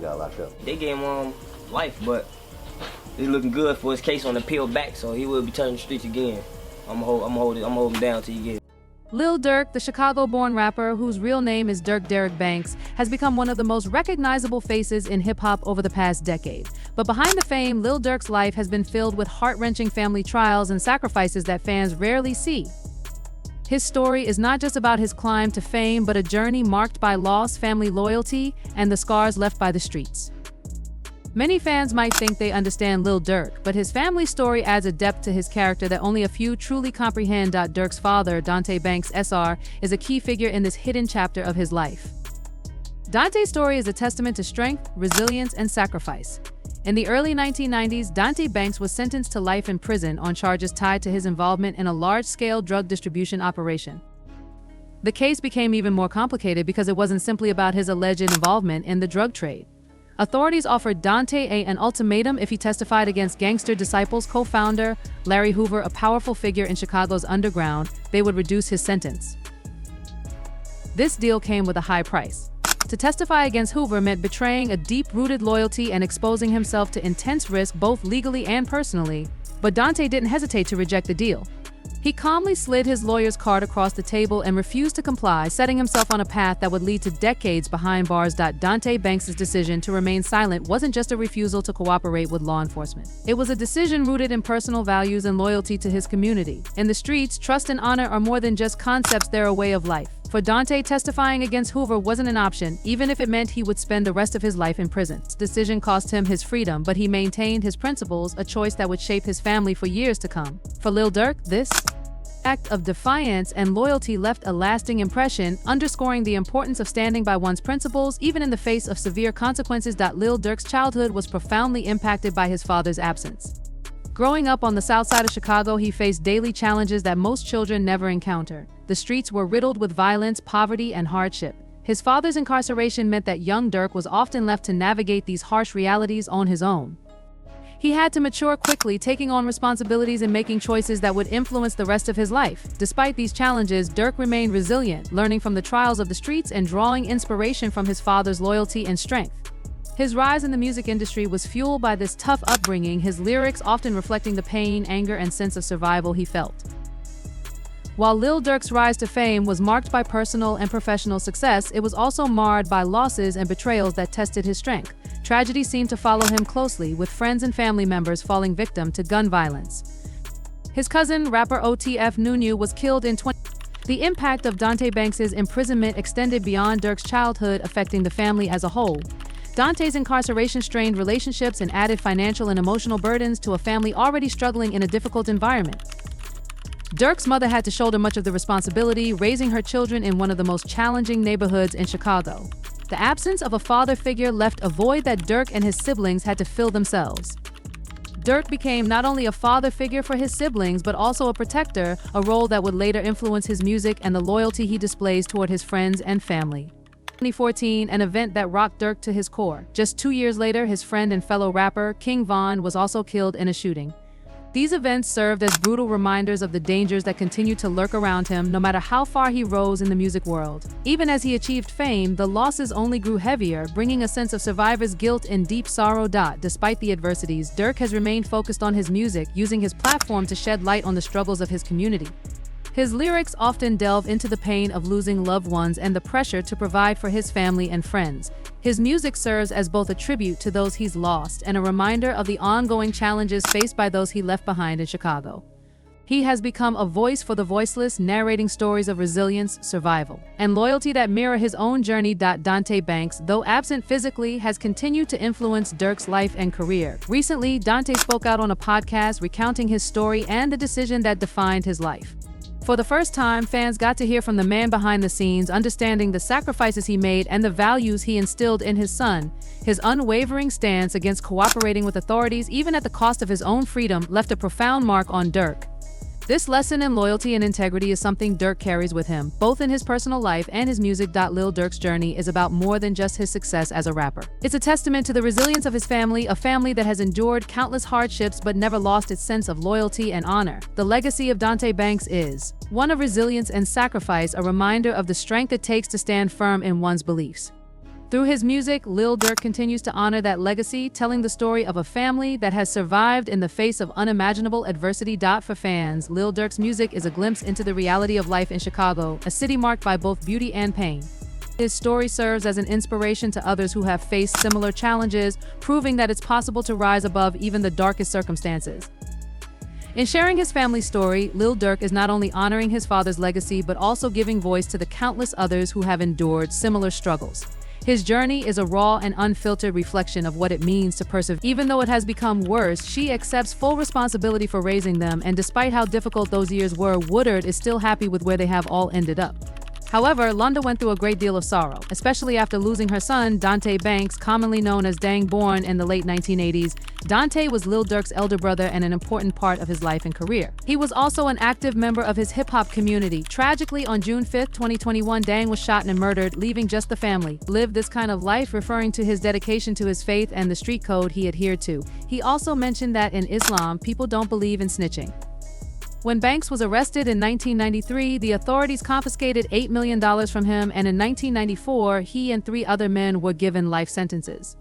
got locked up? They gave him life, but it's looking good for his case on the appeal back, so he will be turning the streets again. I'm gonna hold him down till he get it. Lil Durk, the Chicago-born rapper whose real name is Dirk Derek Banks, has become one of the most recognizable faces in hip-hop over the past decade. But behind the fame, Lil Durk's life has been filled with heart-wrenching family trials and sacrifices that fans rarely see. His story is not just about his climb to fame, but a journey marked by loss, family loyalty, and the scars left by the streets. Many fans might think they understand Lil Durk, but his family story adds a depth to his character that only a few truly comprehend. Durk's father, Dante Banks Sr., is a key figure in this hidden chapter of his life. Dante's story is a testament to strength, resilience, and sacrifice. In the early 1990s, Dante Banks was sentenced to life in prison on charges tied to his involvement in a large-scale drug distribution operation. The case became even more complicated because it wasn't simply about his alleged involvement in the drug trade. Authorities offered Dante an ultimatum if he testified against Gangster Disciples co-founder Larry Hoover, a powerful figure in Chicago's underground. They would reduce his sentence. This deal came with a high price. To testify against Hoover meant betraying a deep-rooted loyalty and exposing himself to intense risk both legally and personally, but Dante didn't hesitate to reject the deal. He calmly slid his lawyer's card across the table and refused to comply, setting himself on a path that would lead to decades behind bars. Dante Banks' decision to remain silent wasn't just a refusal to cooperate with law enforcement. It was a decision rooted in personal values and loyalty to his community. In the streets, trust and honor are more than just concepts, they're a way of life. For Dante, testifying against Hoover wasn't an option, even if it meant he would spend the rest of his life in prison. This decision cost him his freedom, but he maintained his principles, a choice that would shape his family for years to come. For Lil Durk, this act of defiance and loyalty left a lasting impression, underscoring the importance of standing by one's principles even in the face of severe consequences. Lil Durk's childhood was profoundly impacted by his father's absence. Growing up on the south side of Chicago, he faced daily challenges that most children never encounter. The streets were riddled with violence, poverty, and hardship. His father's incarceration meant that young Durk was often left to navigate these harsh realities on his own. He had to mature quickly, taking on responsibilities and making choices that would influence the rest of his life. Despite these challenges, Durk remained resilient, learning from the trials of the streets and drawing inspiration from his father's loyalty and strength. His rise in the music industry was fueled by this tough upbringing, his lyrics often reflecting the pain, anger, and sense of survival he felt. While Lil Durk's rise to fame was marked by personal and professional success, it was also marred by losses and betrayals that tested his strength. Tragedy seemed to follow him closely, with friends and family members falling victim to gun violence. His cousin, rapper OTF NuNu, was killed in 2020. The impact of Dante Banks' imprisonment extended beyond Durk's childhood, affecting the family as a whole. Dante's incarceration strained relationships and added financial and emotional burdens to a family already struggling in a difficult environment. Durk's mother had to shoulder much of the responsibility, raising her children in one of the most challenging neighborhoods in Chicago. The absence of a father figure left a void that Durk and his siblings had to fill themselves. Durk became not only a father figure for his siblings, but also a protector, a role that would later influence his music and the loyalty he displays toward his friends and family. 2014, an event that rocked Durk to his core. Just 2 years later, his friend and fellow rapper, King Von, was also killed in a shooting. These events served as brutal reminders of the dangers that continued to lurk around him, no matter how far he rose in the music world. Even as he achieved fame, the losses only grew heavier, bringing a sense of survivor's guilt and deep sorrow. Despite the adversities, Durk has remained focused on his music, using his platform to shed light on the struggles of his community. His lyrics often delve into the pain of losing loved ones and the pressure to provide for his family and friends. His music serves as both a tribute to those he's lost and a reminder of the ongoing challenges faced by those he left behind in Chicago. He has become a voice for the voiceless, narrating stories of resilience, survival, and loyalty that mirror his own journey. Dante Banks, though absent physically, has continued to influence Durk's life and career. Recently, Dante spoke out on a podcast recounting his story and the decision that defined his life. For the first time, fans got to hear from the man behind the scenes, understanding the sacrifices he made and the values he instilled in his son. His unwavering stance against cooperating with authorities, even at the cost of his own freedom, left a profound mark on Durk. This lesson in loyalty and integrity is something Durk carries with him, both in his personal life and his music. Lil Durk's journey is about more than just his success as a rapper. It's a testament to the resilience of his family, a family that has endured countless hardships but never lost its sense of loyalty and honor. The legacy of Dante Banks is one of resilience and sacrifice, a reminder of the strength it takes to stand firm in one's beliefs. Through his music, Lil Durk continues to honor that legacy, telling the story of a family that has survived in the face of unimaginable adversity. For fans, Lil Durk's music is a glimpse into the reality of life in Chicago, a city marked by both beauty and pain. His story serves as an inspiration to others who have faced similar challenges, proving that it's possible to rise above even the darkest circumstances. In sharing his family story, Lil Durk is not only honoring his father's legacy but also giving voice to the countless others who have endured similar struggles. His journey is a raw and unfiltered reflection of what it means to persevere. Even though it has become worse, she accepts full responsibility for raising them, and despite how difficult those years were, Woodard is still happy with where they have all ended up. However, Londa went through a great deal of sorrow, especially after losing her son, Dante Banks, commonly known as Dang, born in the late 1980s. Dante was Lil Durk's elder brother and an important part of his life and career. He was also an active member of his hip-hop community. Tragically, on June 5, 2021, Dang was shot and murdered, leaving just the family. Lived this kind of life, referring to his dedication to his faith and the street code he adhered to. He also mentioned that in Islam, people don't believe in snitching. When Banks was arrested in 1993, the authorities confiscated $8 million from him, and in 1994, he and 3 other men were given life sentences.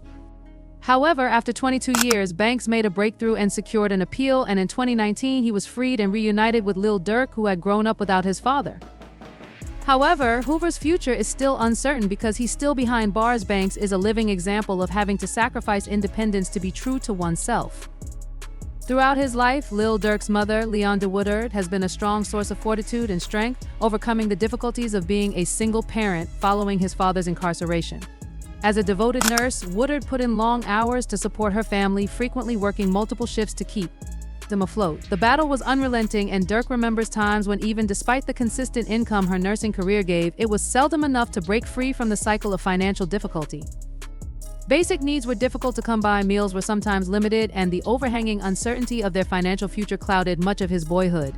However, after 22 years, Banks made a breakthrough and secured an appeal, and in 2019, he was freed and reunited with Lil Durk, who had grown up without his father. However, Hoover's future is still uncertain because he's still behind bars. Banks is a living example of having to sacrifice independence to be true to oneself. Throughout his life, Lil Durk's mother, Leonda Woodard, has been a strong source of fortitude and strength, overcoming the difficulties of being a single parent following his father's incarceration. As a devoted nurse, Woodard put in long hours to support her family, frequently working multiple shifts to keep them afloat. The battle was unrelenting, and Durk remembers times when, even despite the consistent income her nursing career gave, it was seldom enough to break free from the cycle of financial difficulty. Basic needs were difficult to come by, meals were sometimes limited, and the overhanging uncertainty of their financial future clouded much of his boyhood.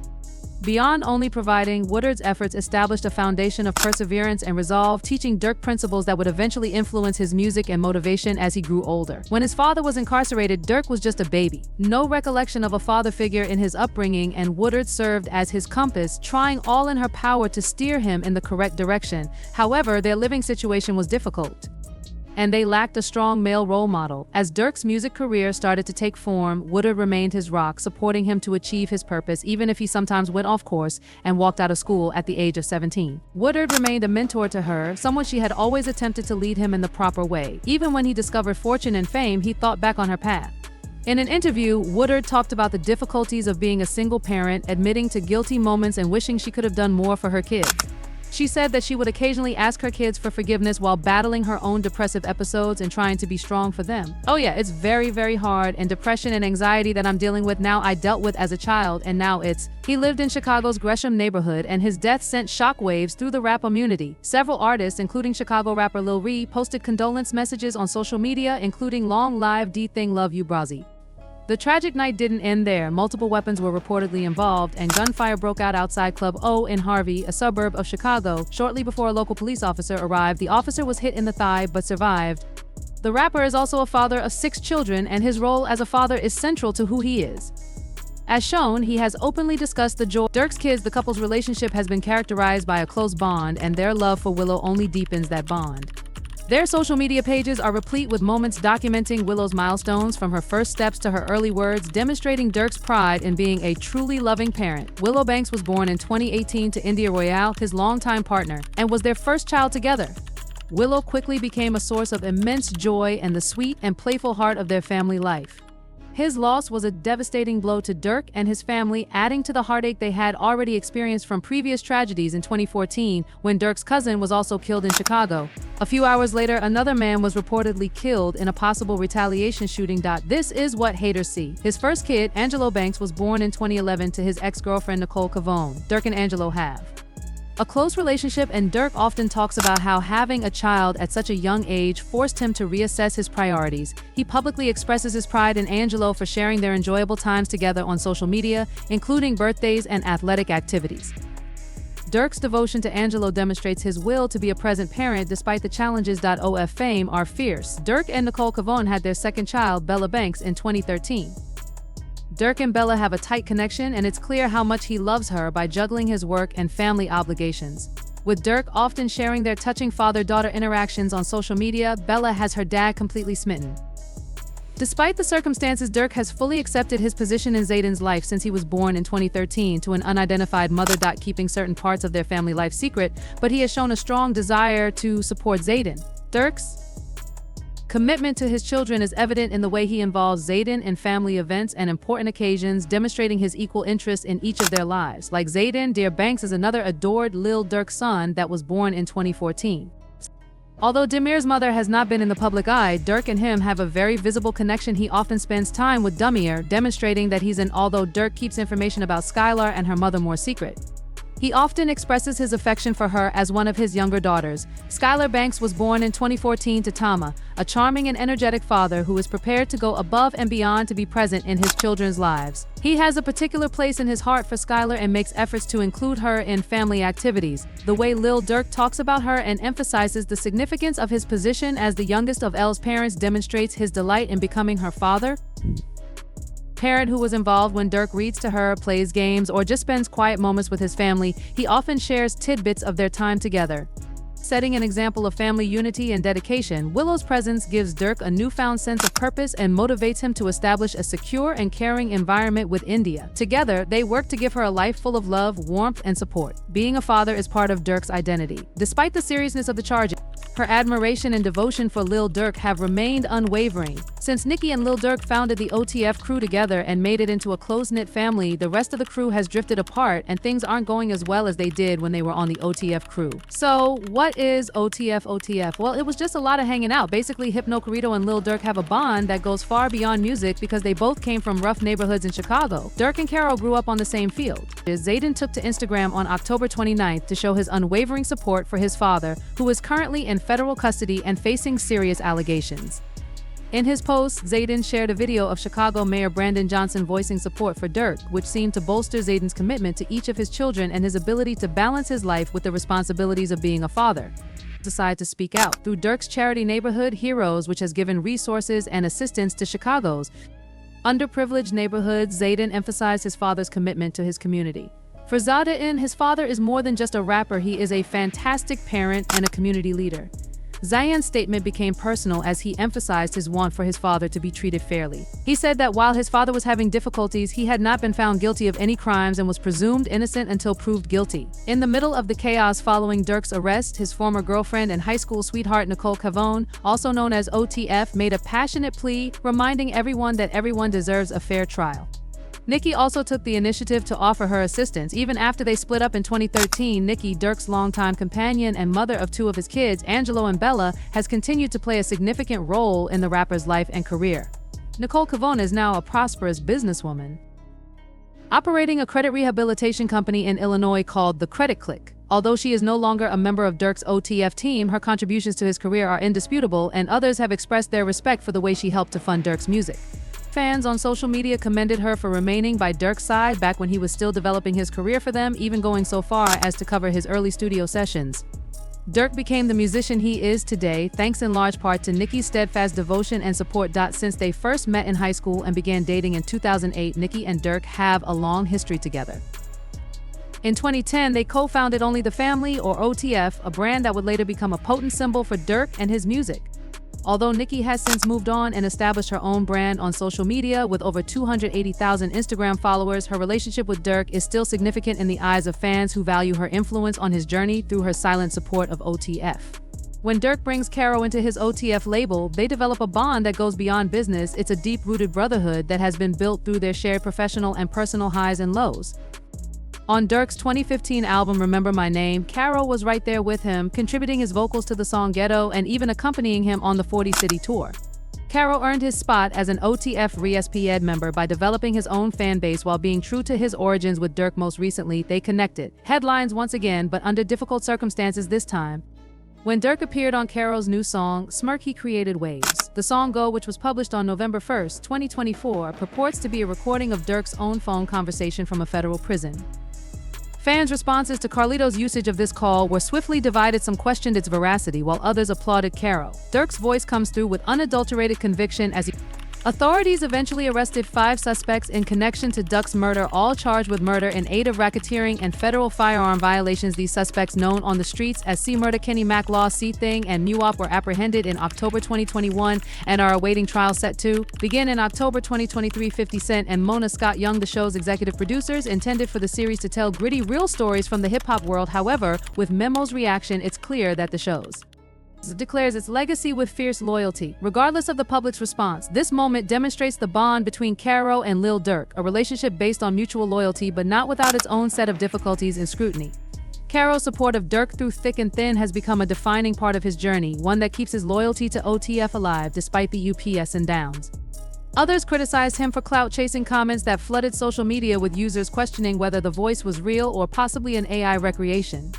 Beyond only providing, Woodard's efforts established a foundation of perseverance and resolve, teaching Durk principles that would eventually influence his music and motivation as he grew older. When his father was incarcerated, Durk was just a baby. No recollection of a father figure in his upbringing, and Woodard served as his compass, trying all in her power to steer him in the correct direction. However, their living situation was difficult, and they lacked a strong male role model. As Durk's music career started to take form, Woodard remained his rock, supporting him to achieve his purpose, even if he sometimes went off course and walked out of school at the age of 17. Woodard remained a mentor to her, someone she had always attempted to lead him in the proper way. Even when he discovered fortune and fame, he thought back on her path. In an interview, Woodard talked about the difficulties of being a single parent, admitting to guilty moments and wishing she could have done more for her kids. She said that she would occasionally ask her kids for forgiveness while battling her own depressive episodes and trying to be strong for them. Oh yeah, it's very, very hard, and depression and anxiety that I'm dealing with now I dealt with as a child, and now it's... He lived in Chicago's Gresham neighborhood, and his death sent shockwaves through the rap community. Several artists, including Chicago rapper Lil Ree, posted condolence messages on social media, including "Long live D-Thing, love you, Brazzy." The tragic night didn't end there. Multiple weapons were reportedly involved, and gunfire broke out outside Club O in Harvey, a suburb of Chicago. Shortly before a local police officer arrived, the officer was hit in the thigh but survived. The rapper is also a father of 6 children, and his role as a father is central to who he is. As shown, he has openly discussed the joy of Durk's kids. The couple's relationship has been characterized by a close bond, and their love for Willow only deepens that bond. Their social media pages are replete with moments documenting Willow's milestones, from her first steps to her early words, demonstrating Durk's pride in being a truly loving parent. Willow Banks was born in 2018 to India Royale, his longtime partner, and was their first child together. Willow quickly became a source of immense joy and the sweet and playful heart of their family life. His loss was a devastating blow to Durk and his family, adding to the heartache they had already experienced from previous tragedies in 2014, when Durk's cousin was also killed in Chicago. A few hours later, another man was reportedly killed in a possible retaliation shooting. This is what haters see. His first kid, Angelo Banks, was born in 2011 to his ex-girlfriend Nicole Cavone. Durk and Angelo have a close relationship, and Durk often talks about how having a child at such a young age forced him to reassess his priorities. He publicly expresses his pride in Angelo for sharing their enjoyable times together on social media, including birthdays and athletic activities. Durk's devotion to Angelo demonstrates his will to be a present parent despite the challenges. OF fame are fierce. Durk and Nicole Cavone had their second child, Bella Banks, in 2013. Durk and Bella have a tight connection, and it's clear how much he loves her by juggling his work and family obligations. With Durk often sharing their touching father-daughter interactions on social media, Bella has her dad completely smitten. Despite the circumstances, Durk has fully accepted his position in Zayden's life since he was born in 2013 to an unidentified mother. Keeping certain parts of their family life secret, but he has shown a strong desire to support Zayden. Durk's commitment to his children is evident in the way he involves Zayden in family events and important occasions, demonstrating his equal interest in each of their lives. Like Zayden, Dante Banks is another adored Lil Durk son that was born in 2014. Although Demir's mother has not been in the public eye, Durk and him have a very visible connection. He often spends time with Demir, demonstrating that he's in. Although Durk keeps information about Skylar and her mother more secret, he often expresses his affection for her as one of his younger daughters. Skylar Banks was born in 2014 to Tama, a charming and energetic father who is prepared to go above and beyond to be present in his children's lives. He has a particular place in his heart for Skylar and makes efforts to include her in family activities. The way Lil Durk talks about her and emphasizes the significance of his position as the youngest of L's parents demonstrates his delight in becoming her father. Parent who was involved when Durk reads to her, plays games, or just spends quiet moments with his family. He often shares tidbits of their time together. Setting an example of family unity and dedication, Willow's presence gives Durk a newfound sense of purpose and motivates him to establish a secure and caring environment with India. Together, they work to give her a life full of love, warmth, and support. Being a father is part of Durk's identity. Despite the seriousness of the charges, her admiration and devotion for Lil Durk have remained unwavering. Since Nicki and Lil Durk founded the OTF crew together and made it into a close-knit family, the rest of the crew has drifted apart and things aren't going as well as they did when they were on the OTF crew. So, what is OTF? Well, it was just a lot of hanging out. Basically, Hypno Carlito and Lil Durk have a bond that goes far beyond music because they both came from rough neighborhoods in Chicago. Durk and Caro grew up on the same field. Zayden took to Instagram on October 29th to show his unwavering support for his father, who is currently in federal custody and facing serious allegations. In his post, Zayden shared a video of Chicago Mayor Brandon Johnson voicing support for Durk, which seemed to bolster Zayden's commitment to each of his children and his ability to balance his life with the responsibilities of being a father. Decided to speak out through Durk's charity Neighborhood Heroes, which has given resources and assistance to Chicago's underprivileged neighborhoods. Zayden emphasized his father's commitment to his community. For Zayden, his father is more than just a rapper, he is a fantastic parent and a community leader. Zayden's statement became personal as he emphasized his want for his father to be treated fairly. He said that while his father was having difficulties, he had not been found guilty of any crimes and was presumed innocent until proved guilty. In the middle of the chaos following Durk's arrest, his former girlfriend and high school sweetheart Nicole Cavone, also known as OTF, made a passionate plea, reminding everyone that everyone deserves a fair trial. Nicki also took the initiative to offer her assistance. Even after they split up in 2013, Nicki, Durk's longtime companion and mother of two of his kids, Angelo and Bella, has continued to play a significant role in the rapper's life and career. Nicole Cavone is now a prosperous businesswoman, operating a credit rehabilitation company in Illinois called The Credit Click. Although she is no longer a member of Durk's OTF team, her contributions to his career are indisputable, and others have expressed their respect for the way she helped to fund Durk's music. Fans on social media commended her for remaining by Durk's side back when he was still developing his career for them, even going so far as to cover his early studio sessions. Durk became the musician he is today, thanks in large part to Nicki's steadfast devotion and support. Since they first met in high school and began dating in 2008, Nicki and Durk have a long history together. In 2010, they co-founded Only the Family, or OTF, a brand that would later become a potent symbol for Durk and his music. Although Nicki has since moved on and established her own brand on social media with over 280,000 Instagram followers, her relationship with Durk is still significant in the eyes of fans who value her influence on his journey through her silent support of OTF. When Durk brings Caro into his OTF label, they develop a bond that goes beyond business. It's a deep-rooted brotherhood that has been built through their shared professional and personal highs and lows. On Durk's 2015 album Remember My Name, Caro was right there with him, contributing his vocals to the song Ghetto and even accompanying him on the 40-city tour. Caro earned his spot as an OTF RESPED member by developing his own fan base while being true to his origins with Durk. Most recently, they connected. Headlines once again, but under difficult circumstances this time. When Durk appeared on Caro's new song, Smirk, he created waves. The song Go, which was published on November 1st, 2024, purports to be a recording of Durk's own phone conversation from a federal prison. Fans' responses to Carlito's usage of this call were swiftly divided. Some questioned its veracity, while others applauded Caro. Durk's voice comes through with unadulterated conviction as he Authorities eventually arrested 5 suspects in connection to Durk's murder, all charged with murder in aid of racketeering and federal firearm violations. These suspects, known on the streets as C Murder, Kenny Mac Law, C Thing, and MUOP, were apprehended in October 2021 and are awaiting trial set to begin in October 2023. 50 Cent and Mona Scott Young, the show's executive producers, intended for the series to tell gritty, real stories from the hip-hop world. However, with Memo's reaction, it's clear that the show's declares its legacy with fierce loyalty. Regardless of the public's response, this moment demonstrates the bond between Caro and Lil Durk, a relationship based on mutual loyalty but not without its own set of difficulties and scrutiny. Caro's support of Durk through thick and thin has become a defining part of his journey, one that keeps his loyalty to OTF alive despite the ups and downs. Others criticized him for clout-chasing comments that flooded social media, with users questioning whether the voice was real or possibly an AI recreation.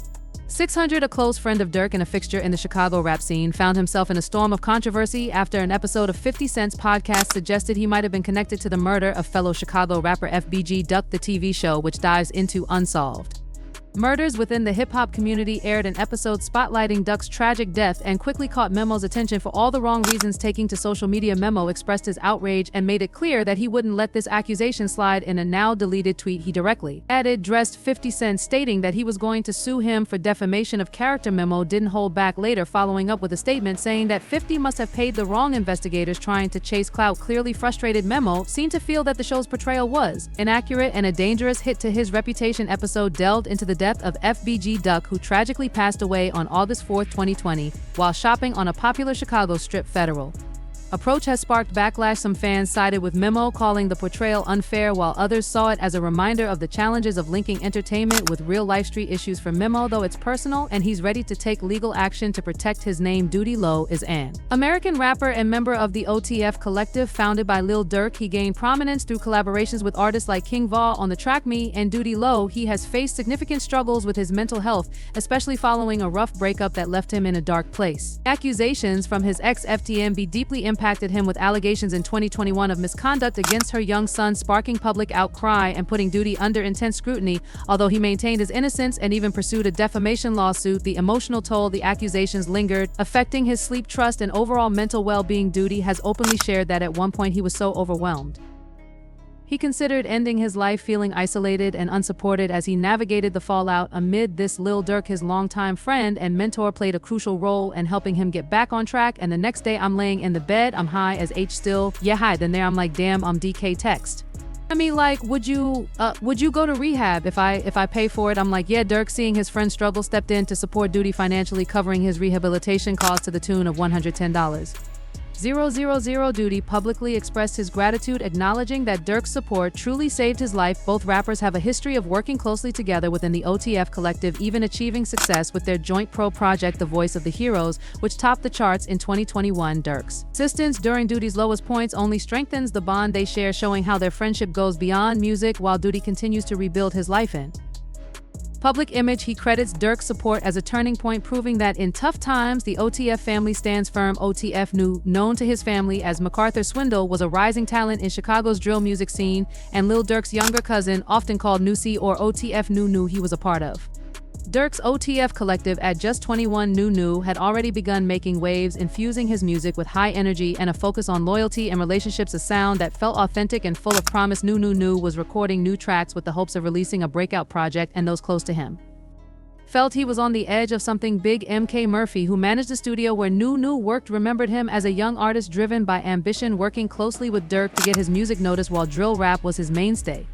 600, a close friend of Durk and a fixture in the Chicago rap scene, found himself in a storm of controversy after an episode of 50 Cent's podcast suggested he might have been connected to the murder of fellow Chicago rapper FBG Duck. The TV show, which dives into unsolved murders within the hip-hop community, aired an episode spotlighting Duck's tragic death and quickly caught Memo's attention for all the wrong reasons. Taking to social media, Memo expressed his outrage and made it clear that he wouldn't let this accusation slide. In a now-deleted tweet, he directly addressed 50 Cent, stating that he was going to sue him for defamation of character. Memo didn't hold back, later following up with a statement saying that 50 must have paid the wrong investigators trying to chase clout. Clearly frustrated, Memo seemed to feel that the show's portrayal was inaccurate and a dangerous hit to his reputation. Episode delved into the death of FBG Duck, who tragically passed away on August 4, 2020, while shopping on a popular Chicago strip. Federal approach has sparked backlash. Some fans sided with Memo, calling the portrayal unfair, while others saw it as a reminder of the challenges of linking entertainment with real-life street issues. For Memo, though it's personal and he's ready to take legal action to protect his name. Doodie Lo is an American rapper and member of the OTF collective, founded by Lil Durk. He gained prominence through collaborations with artists like King Vol on the track Me and Doodie Lo. He has faced significant struggles with his mental health, especially following a rough breakup that left him in a dark place. Accusations from his ex FTMB deeply impacted him, with allegations in 2021 of misconduct against her young son sparking public outcry and putting Doodie under intense scrutiny. Although he maintained his innocence and even pursued a defamation lawsuit, the emotional toll the accusations lingered, affecting his sleep, trust, and overall mental well-being. Doodie has openly shared that at one point he was so overwhelmed he considered ending his life, feeling isolated and unsupported as he navigated the fallout. Amid this, Lil Durk, his longtime friend and mentor, played a crucial role in helping him get back on track. And the next day, I'm laying in the bed, I'm high as H still, yeah high, then there I'm like, damn, I'm DK text. I mean, like, would you go to rehab if I pay for it? I'm like, yeah. Durk, seeing his friend struggle, stepped in to support Doodie financially, covering his rehabilitation costs to the tune of $110,000. Doodie publicly expressed his gratitude, acknowledging that Durk's support truly saved his life. Both rappers have a history of working closely together within the OTF collective, even achieving success with their joint pro project, The Voice of the Heroes, which topped the charts in 2021. Durk's assistance during Doodie's lowest points only strengthens the bond they share, showing how their friendship goes beyond music while Doodie continues to rebuild his life in public image. He credits Durk's support as a turning point, proving that in tough times, the OTF family stands firm. OTF NuNu, known to his family as MacArthur Swindle, was a rising talent in Chicago's drill music scene, and Lil Durk's younger cousin, often called Nusi or OTF NuNu, he was a part of. Durk's OTF collective, at just 21, NuNu had already begun making waves, infusing his music with high energy and a focus on loyalty and relationships, a sound that felt authentic and full of promise. NuNu was recording new tracks with the hopes of releasing a breakout project, and those close to him felt he was on the edge of something big. MK Murphy, who managed the studio where NuNu worked, remembered him as a young artist driven by ambition, working closely with Durk to get his music noticed while drill rap was his mainstay.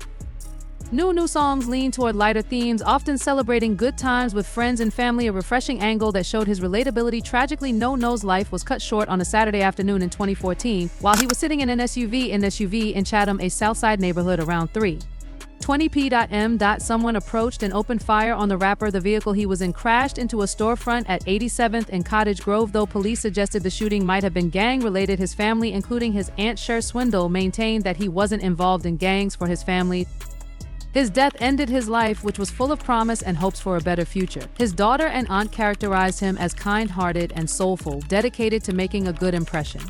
NuNu songs lean toward lighter themes, often celebrating good times with friends and family, a refreshing angle that showed his relatability. Tragically, NuNu's life was cut short on a Saturday afternoon in 2014 while he was sitting in an SUV in Chatham, a Southside neighborhood, around 3:20 p.m. Someone approached and opened fire on the rapper. The vehicle he was in crashed into a storefront at 87th and Cottage Grove. Though police suggested the shooting might have been gang-related, his family, including his aunt Cher Swindle, maintained that he wasn't involved in gangs. For his family, his death ended his life, which was full of promise and hopes for a better future. His daughter and aunt characterized him as kind-hearted and soulful, dedicated to making a good impression.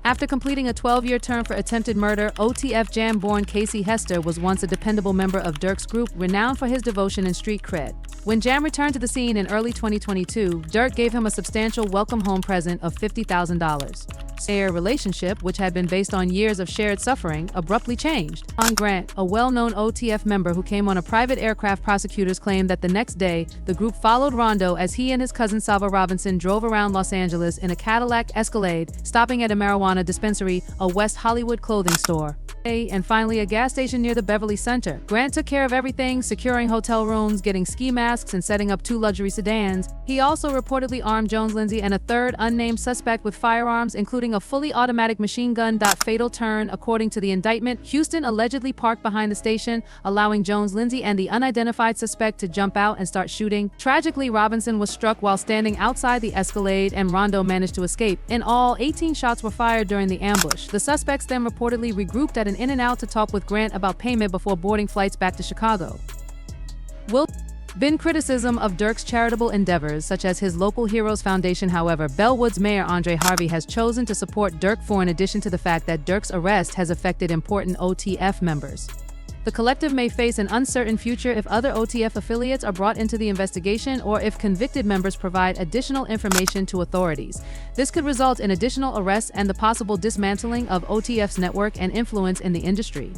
After completing a 12-year term for attempted murder, OTF Jam-born Casey Hester was once a dependable member of Durk's group, renowned for his devotion and street cred. When Jam returned to the scene in early 2022, Durk gave him a substantial welcome home present of $50,000. Their relationship, which had been based on years of shared suffering, abruptly changed. Grant, a well-known OTF member who came on a private aircraft, prosecutors claimed that the next day, the group followed Rondo as he and his cousin Salva Robinson drove around Los Angeles in a Cadillac Escalade, stopping at a marijuana dispensary, a West Hollywood clothing store, and finally a gas station near the Beverly Center. Grant took care of everything, securing hotel rooms, getting ski masks, and setting up 2 luxury sedans. He also reportedly armed Jones Lindsay and a third unnamed suspect with firearms, including a fully automatic machine gun. Fatal turn. According to the indictment, Houston allegedly parked behind the station, allowing Jones Lindsay and the unidentified suspect to jump out and start shooting. Tragically, Robinson was struck while standing outside the Escalade, and Rondo managed to escape. In all, 18 shots were fired during the ambush. The suspects then reportedly regrouped at an In-N-Out to talk with Grant about payment before boarding flights back to Chicago. Been criticism of Durk's charitable endeavors, such as his local Heroes Foundation. However, Bellwood's Mayor Andre Harvey has chosen to support Durk in addition to the fact that Durk's arrest has affected important OTF members. The collective may face an uncertain future if other OTF affiliates are brought into the investigation or if convicted members provide additional information to authorities. This could result in additional arrests and the possible dismantling of OTF's network and influence in the industry.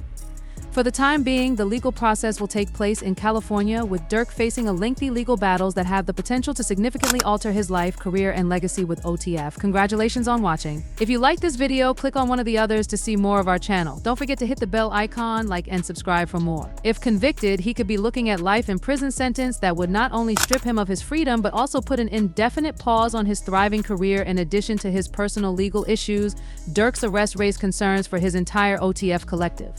For the time being, the legal process will take place in California, with Durk facing a lengthy legal battles that have the potential to significantly alter his life, career, and legacy with OTF. Congratulations on watching. If you like this video, click on one of the others to see more of our channel. Don't forget to hit the bell icon, like, and subscribe for more. If convicted, he could be looking at life in prison sentence that would not only strip him of his freedom, but also put an indefinite pause on his thriving career. In addition to his personal legal issues, Durk's arrest raised concerns for his entire OTF collective.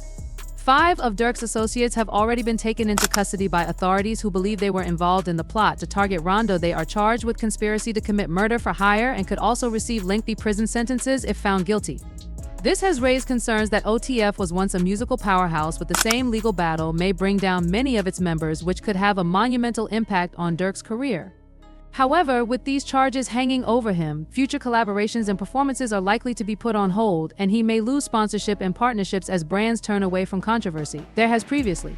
5 of Durk's associates have already been taken into custody by authorities who believe they were involved in the plot to target Rondo. They are charged with conspiracy to commit murder for hire and could also receive lengthy prison sentences if found guilty. This has raised concerns that OTF was once a musical powerhouse, but the same legal battle may bring down many of its members, which could have a monumental impact on Durk's career. However, with these charges hanging over him, future collaborations and performances are likely to be put on hold, and he may lose sponsorship and partnerships as brands turn away from controversy. There has previously